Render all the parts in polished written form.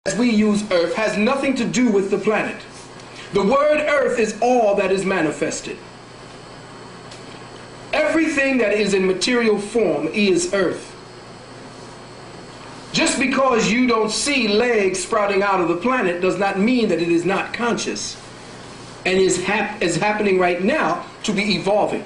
as we use earth has nothing to do with the planet. The word earth is all that is manifested. Everything that is in material form is earth. Just because you don't see legs sprouting out of the planet does not mean that it is not conscious and is happening right now to be evolving.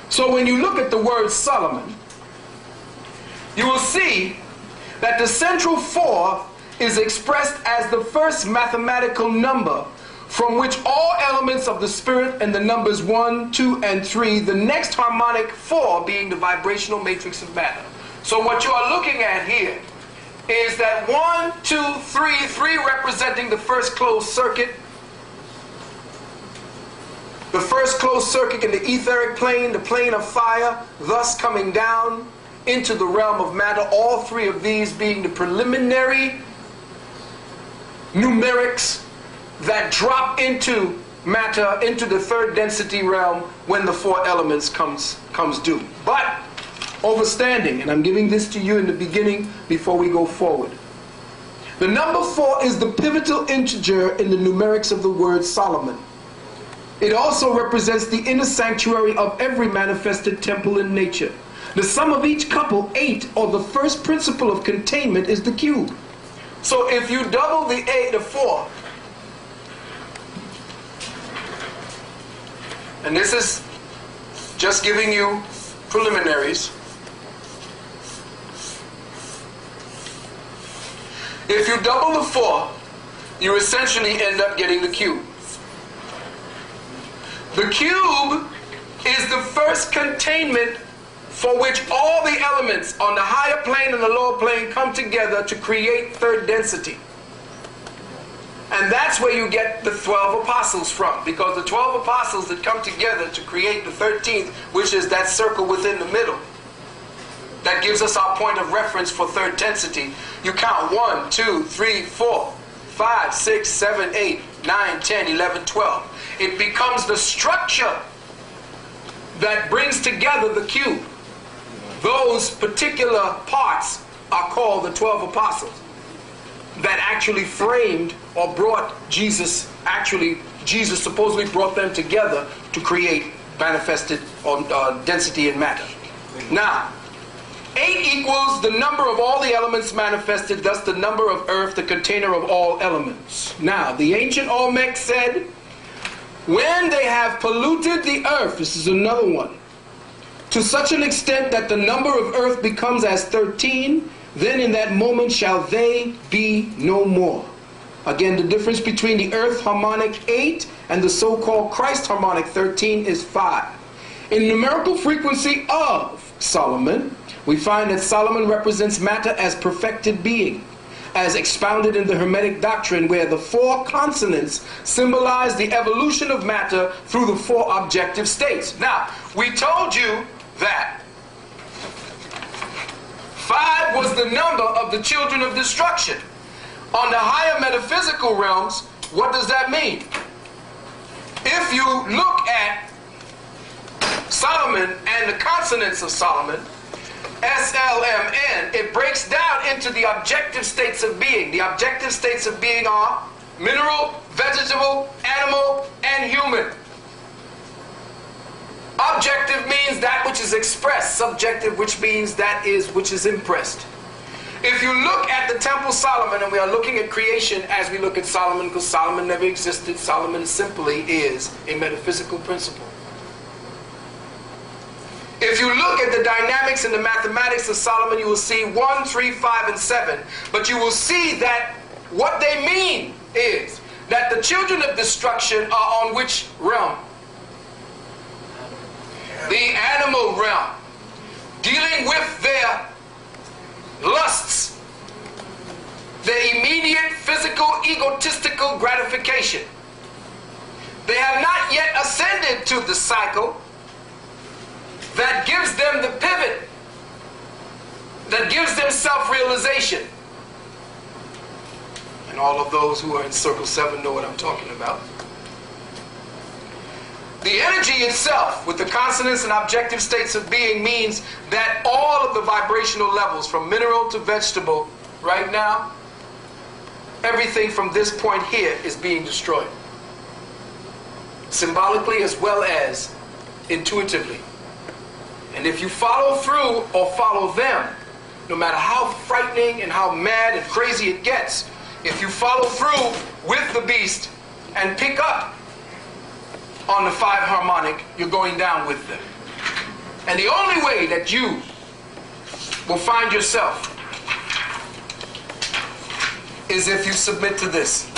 So when you look at the word Solomon, you will see that the central 4 is expressed as the first mathematical number from which all elements of the spirit and the numbers 1, 2, and 3, the next harmonic 4 being the vibrational matrix of matter. So what you are looking at here is that 1, 2, 3, 3 representing the first closed circuit. The first closed circuit in the etheric plane, the plane of fire, thus coming down into the realm of matter, all 3 of these being the preliminary numerics that drop into matter, into the 3rd density realm when the 4 elements comes due. But overstanding, and I'm giving this to you in the beginning before we go forward. The number 4 is the pivotal integer in the numerics of the word Solomon. It also represents the inner sanctuary of every manifested temple in nature. The sum of each couple, 8, or the first principle of containment, is the cube. So if you double the 4, and this is just giving you preliminaries. If you double the 4, you essentially end up getting the cube. The cube is the first containment for which all the elements on the higher plane and the lower plane come together to create 3rd density. And that's where you get the 12 apostles from, because the 12 apostles that come together to create the 13th, which is that circle within the middle, that gives us our point of reference for 3rd density. You count 1, 2, 3, 4, 5, 6, 7, 8, 9, 10, 11, 12. It becomes the structure that brings together the cube. Those particular parts are called the 12 apostles that actually framed or brought Jesus, Jesus supposedly brought them together to create manifested density in matter. Now, 8 equals the number of all the elements manifested, thus the number of earth, the container of all elements. Now, the ancient Olmec said, when they have polluted the earth, this is another one, to such an extent that the number of earth becomes as 13, then in that moment shall they be no more. Again, the difference between the earth harmonic 8 and the so-called Christ harmonic 13 is 5. In numerical frequency of Solomon, we find that Solomon represents matter as perfected being, as expounded in the Hermetic doctrine, where the 4 consonants symbolize the evolution of matter through the 4 objective states. Now, we told you that 5 was the number of the children of destruction. On the higher metaphysical realms, what does that mean? If you look at Solomon and the consonants of Solomon, SLMN, it breaks down into the objective states of being. The objective states of being are mineral, vegetable, animal, and human. Objective means that which is expressed. Subjective, which means that which is impressed. If you look at the Temple Solomon, and we are looking at creation as we look at Solomon, because Solomon never existed, Solomon simply is a metaphysical principle. If you look at the dynamics and the mathematics of Solomon, you will see 1, 3, 5, and 7. But you will see that what they mean is that the children of destruction are on which realm? The animal realm, dealing with their lusts, their immediate physical egotistical gratification. They have not yet ascended to the cycle that gives them the pivot, that gives them self-realization. And all of those who are in Circle 7 know what I'm talking about. The energy itself, with the consonants and objective states of being, means that all of the vibrational levels, from mineral to vegetable, right now, everything from this point here is being destroyed. Symbolically as well as intuitively. And if you follow through or follow them, no matter how frightening and how mad and crazy it gets, if you follow through with the beast and pick up on the 5 harmonic, you're going down with them. And the only way that you will find yourself is if you submit to this.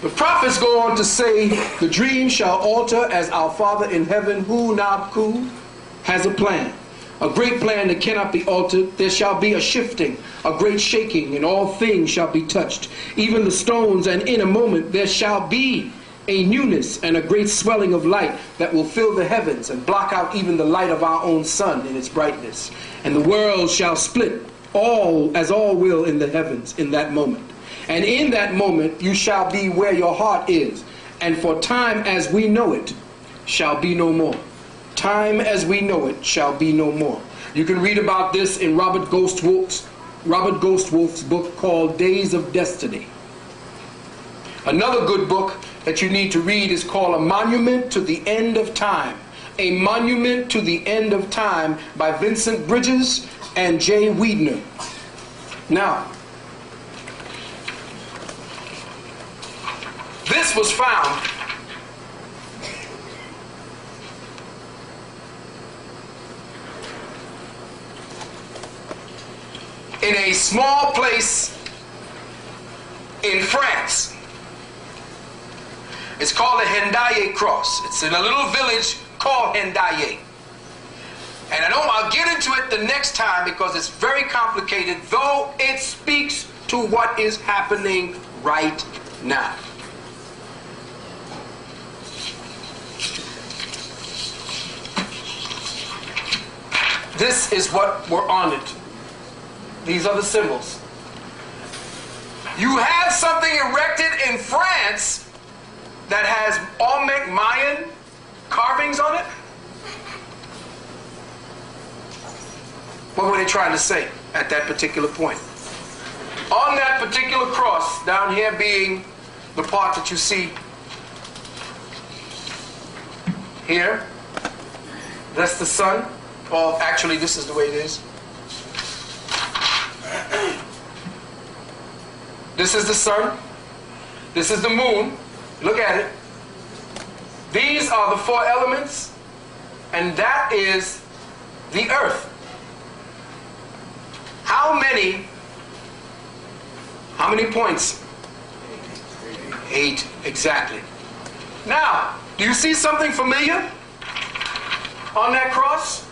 The prophets go on to say, the dream shall alter as our Father in heaven, Hu Nabku, has a plan. A great plan that cannot be altered. There shall be a shifting, a great shaking, and all things shall be touched, even the stones, and in a moment there shall be a newness and a great swelling of light that will fill the heavens and block out even the light of our own sun in its brightness. And the world shall split, all as all will in the heavens in that moment. And in that moment you shall be where your heart is, and for time as we know it shall be no more. Time as we know it shall be no more. You can read about this in Robert Ghostwolf's book called Days of Destiny. Another good book that you need to read is called A Monument to the End of Time. A Monument to the End of Time by Vincent Bridges and Jay Weidner. Now, this was found in a small place in France. It's called the Hendaye Cross. It's in a little village called Hendaye. And I'll get into it the next time because it's very complicated, though it speaks to what is happening right now. This is what were on it. These are the symbols. You have something erected in France that has Olmec Mayan carvings on it? What were they trying to say at that particular point? On that particular cross, down here being the part that you see here, that's the sun. Well, actually, this is the way it is. This is the sun. This is the moon. Look at it. These are the 4 elements, and that is the earth. How many points? 8, exactly. Now, do you see something familiar on that cross?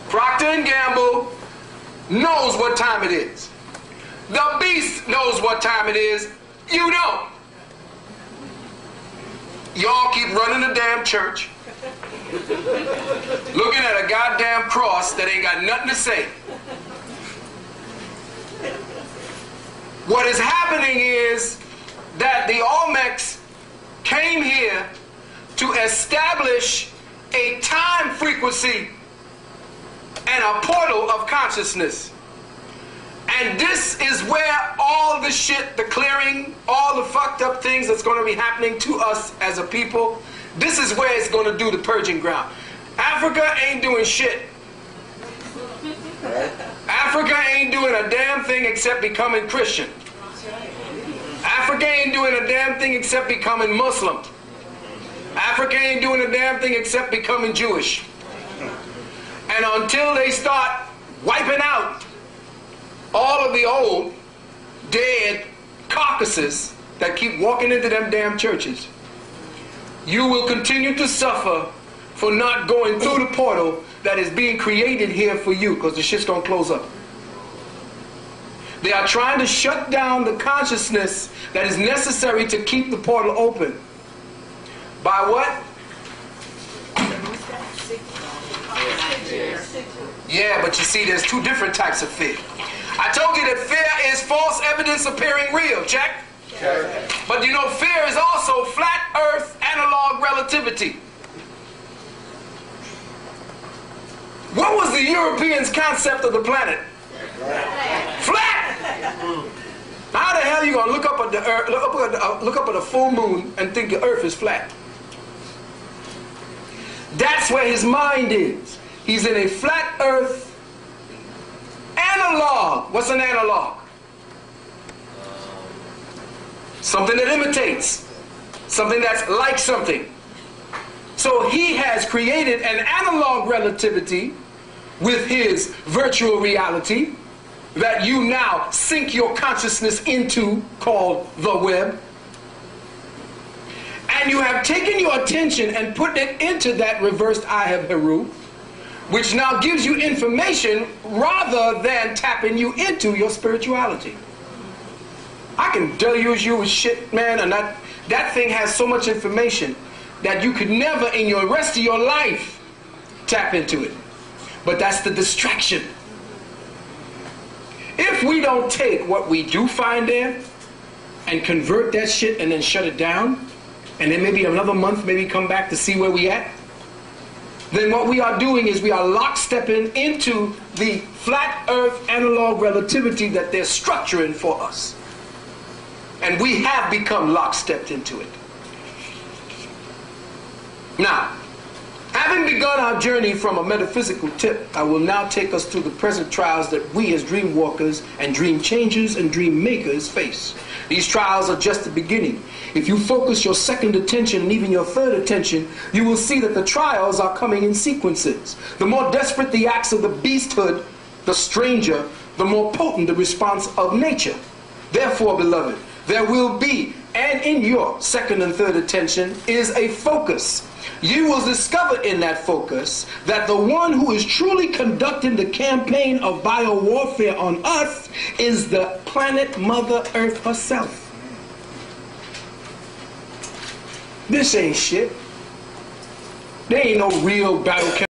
Procter & Gamble knows what time it is. The beast knows what time it is. You don't. Y'all keep running the damn church, looking at a goddamn cross that ain't got nothing to say. What is happening is that the Olmecs came here to establish a time frequency and a portal of consciousness. And this is where all the shit, the clearing, all the fucked up things that's going to be happening to us as a people, this is where it's going to do the purging ground. Africa ain't doing shit. Africa ain't doing a damn thing except becoming Christian. Africa ain't doing a damn thing except becoming Muslim. Africa ain't doing a damn thing except becoming Jewish. And until they start wiping out all of the old, dead, carcasses that keep walking into them damn churches, you will continue to suffer for not going through the portal that is being created here for you, because the shit's gonna close up. They are trying to shut down the consciousness that is necessary to keep the portal open. By what? Yeah, but you see, there's two different types of fear. I told you that fear is false evidence appearing real. Check? But you know, fear is also flat earth analog relativity. What was the Europeans' concept of the planet? Flat! How the hell are you going to look up at the earth, look up at a full moon and think the earth is flat? That's where his mind is. He's in a flat earth analog. What's an analog? Something that imitates. Something that's like something. So he has created an analog relativity with his virtual reality that you now sink your consciousness into, called the web. And you have taken your attention and put it into that reversed I have Heru, which now gives you information rather than tapping you into your spirituality. I can deluge you with shit, man, and that thing has so much information that you could never in your rest of your life tap into it. But that's the distraction. If we don't take what we do find there and convert that shit and then shut it down, and then maybe another month maybe come back to see where we at, then what we are doing is we are lockstepping into the flat earth analog relativity that they're structuring for us. And we have become lockstepped into it. Now, having begun our journey from a metaphysical tip, I will now take us through the present trials that we as dream walkers and dream changers and dream makers face. These trials are just the beginning. If you focus your second attention and even your third attention, you will see that the trials are coming in sequences. The more desperate the acts of the beasthood, the stranger, the more potent the response of nature. Therefore, beloved, there will be, and in your second and third attention is a focus. You will discover in that focus that the one who is truly conducting the campaign of biowarfare on us is the planet Mother Earth herself. This ain't shit. There ain't no real battle